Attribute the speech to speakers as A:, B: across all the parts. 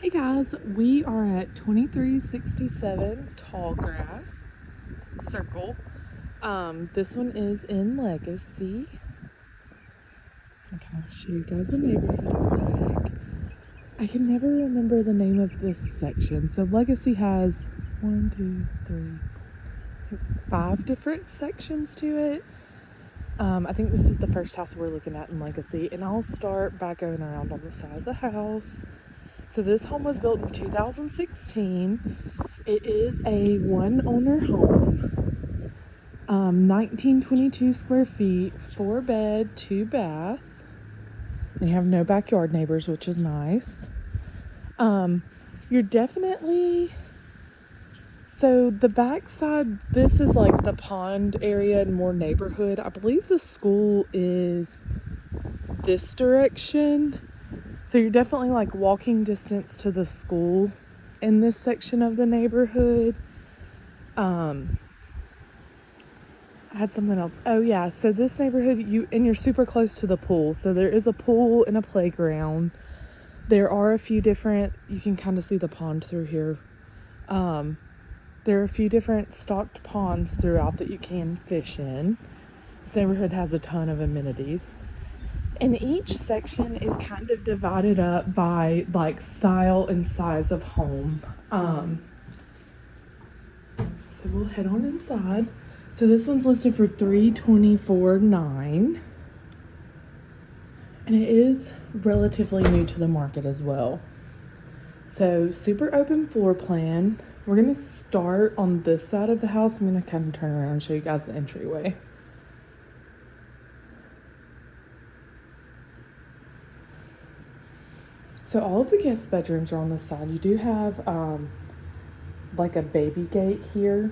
A: Hey guys, we are at 2367 Tallgrass Circle. This one is in Legacy. I'll kind of show you guys the neighborhood real quick. I can never remember the name of this section. So Legacy has 5 different sections to it. I think this is the first house we're looking at in Legacy, and I'll start by going around on the side of the house. So this home was built in 2016. It is a one-owner home, 1922 square feet, 4 bed, 2 bath. And you have no backyard neighbors, which is nice. You're definitely, so the backside, this is like the pond area and more neighborhood. I believe the school is this direction. So you're definitely like walking distance to the school in this section of the neighborhood. I had something else. Oh yeah, so this neighborhood, you're super close to the pool. So there is a pool and a playground. There are a few different, you can kind of see the pond through here. There are a few different stocked ponds throughout that you can fish in. This neighborhood has a ton of amenities. And each section is kind of divided up by like style and size of home. So we'll head on inside. So this one's listed for $324,900. And it is relatively new to the market as well. So super open floor plan. We're gonna start on this side of the house. I'm gonna kind of turn around and show you guys the entryway. So all of the guest bedrooms are on this side. You do have like a baby gate here.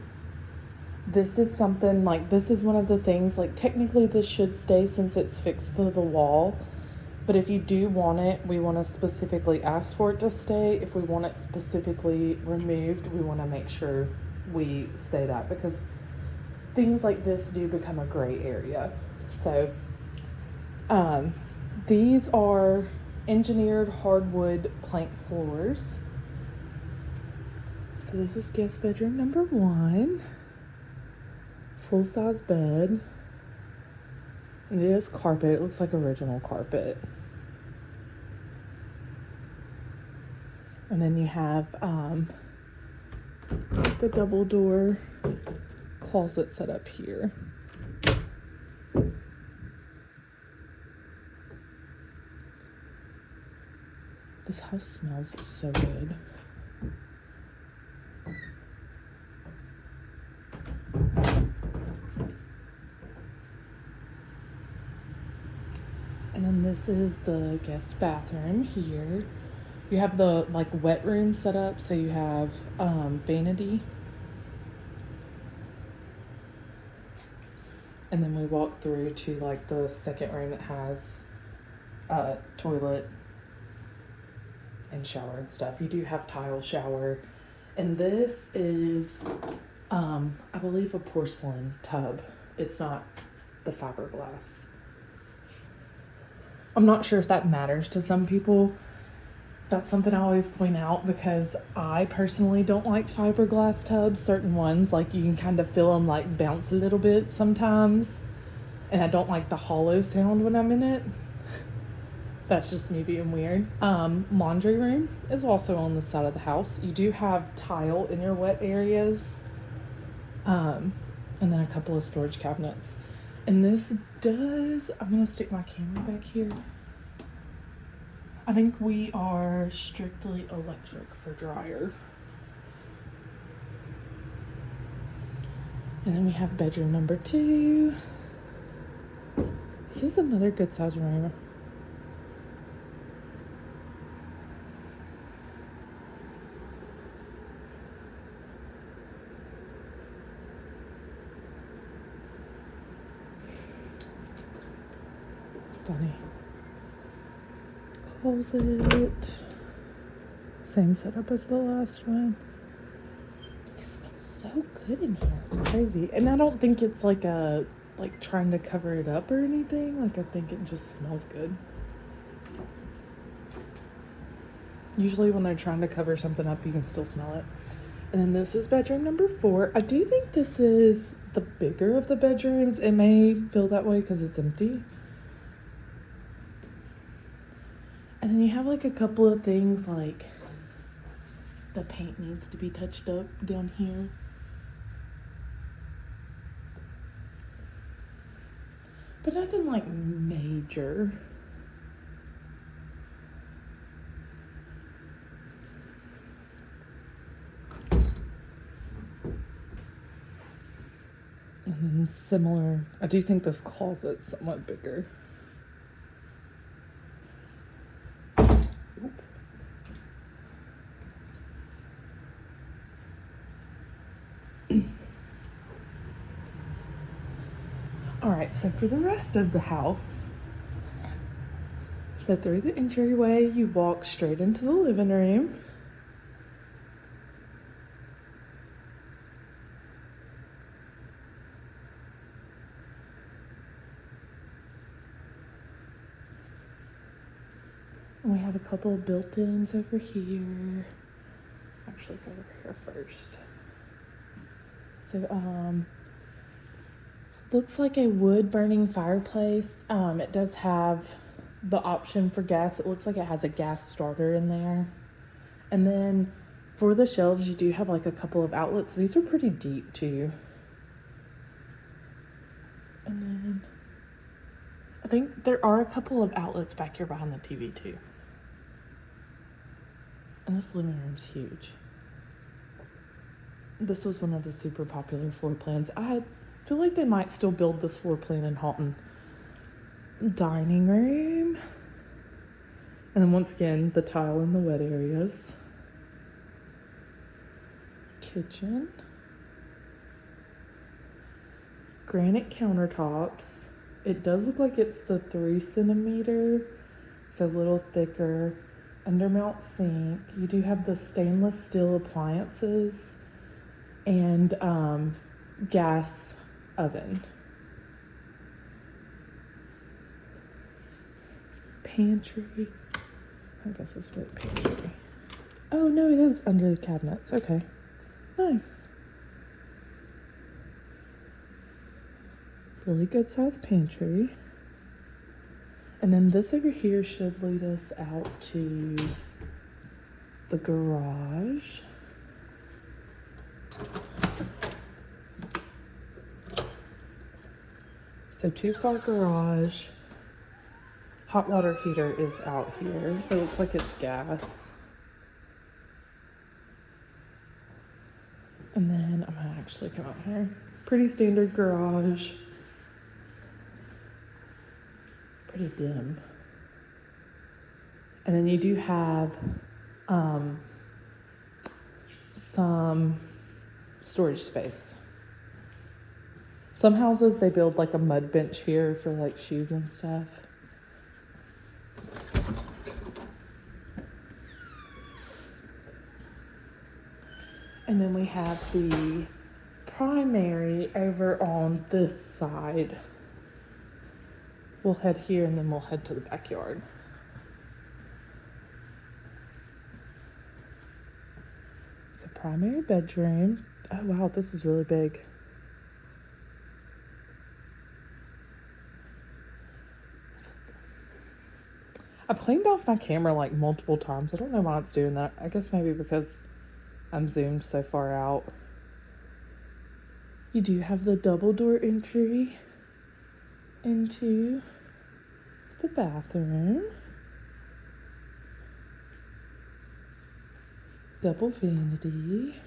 A: This is something like, this is one of the things, like technically this should stay since it's fixed to the wall. But if you do want it, we want to specifically ask for it to stay. If we want it specifically removed, we want to make sure we say that, because things like this do become a gray area. So these are engineered hardwood plank floors. So this is guest bedroom number 1. Full-size bed. And it is carpet. It looks like original carpet. And then you have the double door closet set up here. This house smells so good. And then this is the guest bathroom here. You have the like wet room set up, so you have vanity. And then we walk through to like the second room that has toilet and shower and stuff. You do have tile shower. And this is I believe a porcelain tub. It's not the fiberglass. I'm not sure if that matters to some people. That's something I always point out, because I personally don't like fiberglass tubs. Certain ones, like you can kind of feel them like bounce a little bit sometimes. And I don't like the hollow sound when I'm in it. That's just me being weird. Laundry room is also on the side of the house. You do have tile in your wet areas. And then a couple of storage cabinets. And this does, I'm gonna stick my camera back here. I think we are strictly electric for dryer. And then we have bedroom number 2. This is another good size room. Funny. Closet. Same setup as the last one. It smells so good in here. It's crazy. And I don't think it's like trying to cover it up or anything. Like I think it just smells good. Usually when they're trying to cover something up, you can still smell it. And then this is bedroom number 4. I do think this is the bigger of the bedrooms. It may feel that way because it's empty. And then you have like a couple of things like the paint needs to be touched up down here. But nothing like major. And then similar, I do think this closet's somewhat bigger. Oop. All right, so for the rest of the house, so through the entryway, you walk straight into the living room. And we have a couple of built-ins over here. Actually, go over here first. So, looks like a wood-burning fireplace. It does have the option for gas. It looks like it has a gas starter in there. And then for the shelves, you do have like a couple of outlets. These are pretty deep too. And then I think there are a couple of outlets back here behind the TV too. And this living room's huge. This was one of the super popular floor plans. I feel like they might still build this floor plan in Houghton. Dining room. And then once again, the tile in the wet areas. Kitchen. Granite countertops. It does look like it's the 3 centimeter, so a little thicker. Undermount sink. You do have the stainless steel appliances and gas oven. Pantry. I guess this is for the pantry. Oh no, it is under the cabinets. Okay, nice. Really good sized pantry. And then this over here should lead us out to the garage. So 2-car garage. Hot water heater is out here. It looks like it's gas. And then I'm gonna actually come out here. Pretty standard garage. Pretty dim. And then you do have some storage space. Some houses, they build like a mud bench here for like shoes and stuff. And then we have the primary over on this side. We'll head here and then we'll head to the backyard. So primary bedroom. Oh wow, this is really big. I've cleaned off my camera like multiple times. I don't know why it's doing that. I guess maybe because I'm zoomed so far out. You do have the double door entry into the bathroom. Double vanity.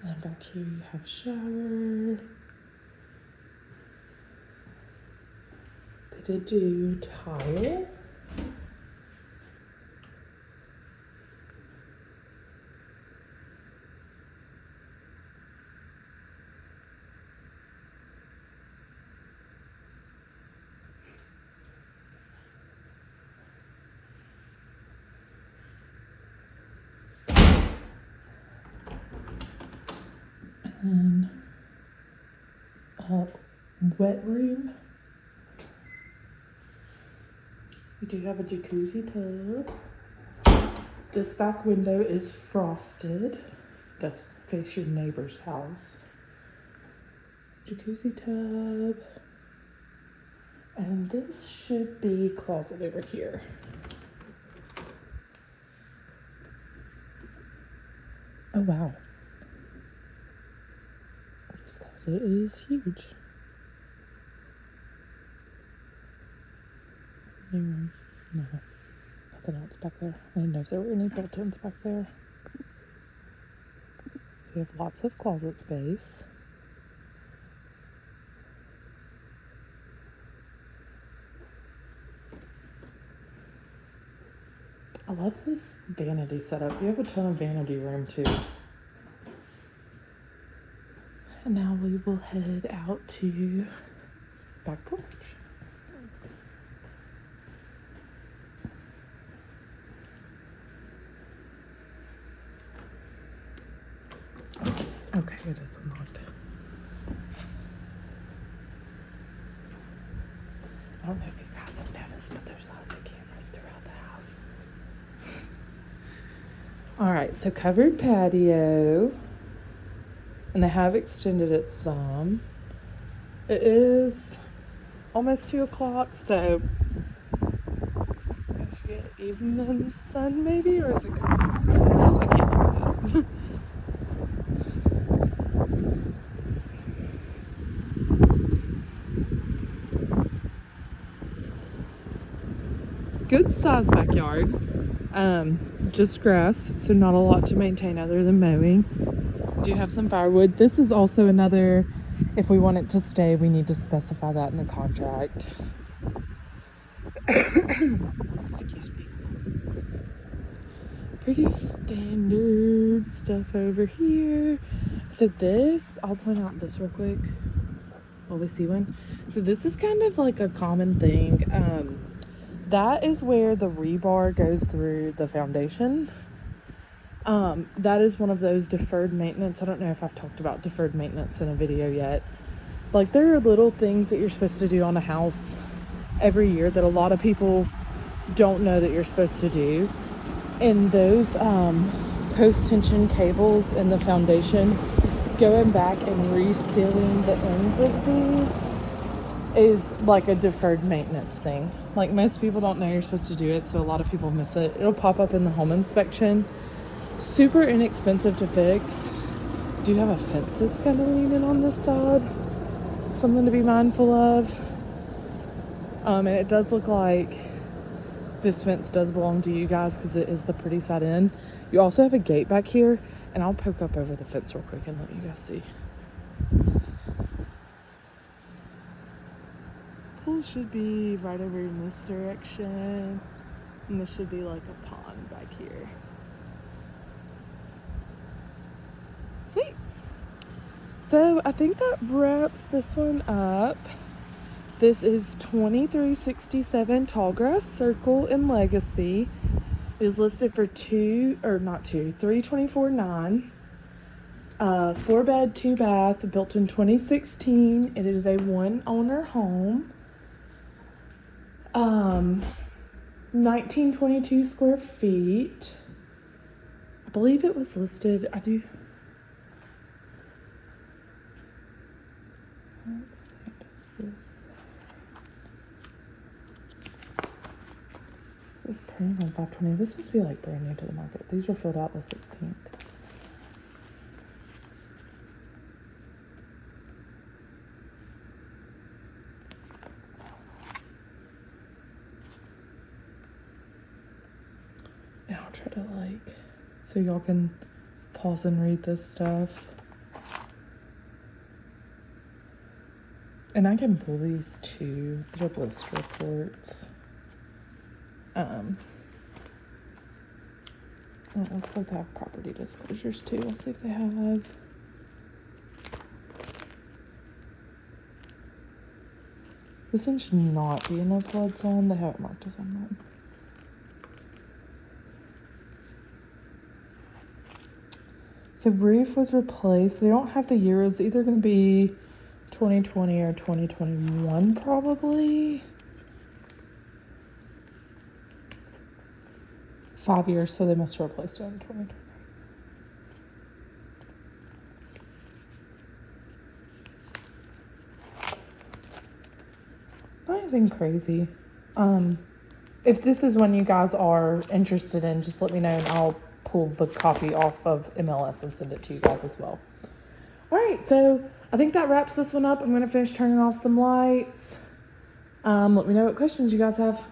A: And back here you have shower. They did do tile. And wet room. You We do have a jacuzzi tub. This back window is frosted. Does face your neighbor's house. Jacuzzi tub. And this should be closet over here. Oh wow. This closet is huge. Any room? No. Nothing else back there. I didn't know if there were any built-ins back there. So we have lots of closet space. I love this vanity setup. You have a ton of vanity room too. And now we will head out to back porch. Okay, it is unlocked. I don't know if you guys have noticed, but there's lots of cameras throughout the house. All right, so covered patio, and they have extended it some. It is almost 2 o'clock, so I should get evening sun maybe, or is it good? I can't do that. Good size backyard. Just grass, so not a lot to maintain other than mowing. Do have some firewood. This is also another, if we want it to stay, we need to specify that in the contract. Excuse me. Pretty standard stuff over here. So this, I'll point out this real quick while we see one. So this is kind of like a common thing. That is where the rebar goes through the foundation. That is one of those deferred maintenance. I don't know if I've talked about deferred maintenance in a video yet. Like, there are little things that you're supposed to do on a house every year that a lot of people don't know that you're supposed to do. And those post-tension cables in the foundation, going back and resealing the ends of these is like a deferred maintenance thing. Like, most people don't know you're supposed to do it, so a lot of people miss it. It'll pop up in the home inspection. Super inexpensive to fix. Do have a fence that's kind of leaning on this side. Something to be mindful of. And it does look like this fence does belong to you guys because it is the pretty side in. You also have a gate back here, and I'll poke up over the fence real quick and let you guys see. Pool should be right over in this direction, and this should be like a pond back here. Sweet. So I think that wraps this one up. This is 2367 Tallgrass Circle in Legacy. It is listed for $324,900. 4-bed, 2-bath, built in 2016. It is a 1-owner home. 1922 square feet. I believe it was listed. Let's see, does this? This is printed on 520. This must be like brand new to the market. These were filled out the 16th. And I'll try to so y'all can pause and read this stuff. And I can pull these too. They're list reports. It looks like they have property disclosures too. I'll see if they have. This one should not be in a flood zone. They have it marked as on that. So roof was replaced. They don't have the year. It's either going to be 2020 or 2021 probably. 5 years, so they must have replaced it in 2020. Not anything crazy. If this is one you guys are interested in, just let me know and I'll pull the copy off of MLS and send it to you guys as well. All right, so I think that wraps this one up. I'm going to finish turning off some lights. Let me know what questions you guys have.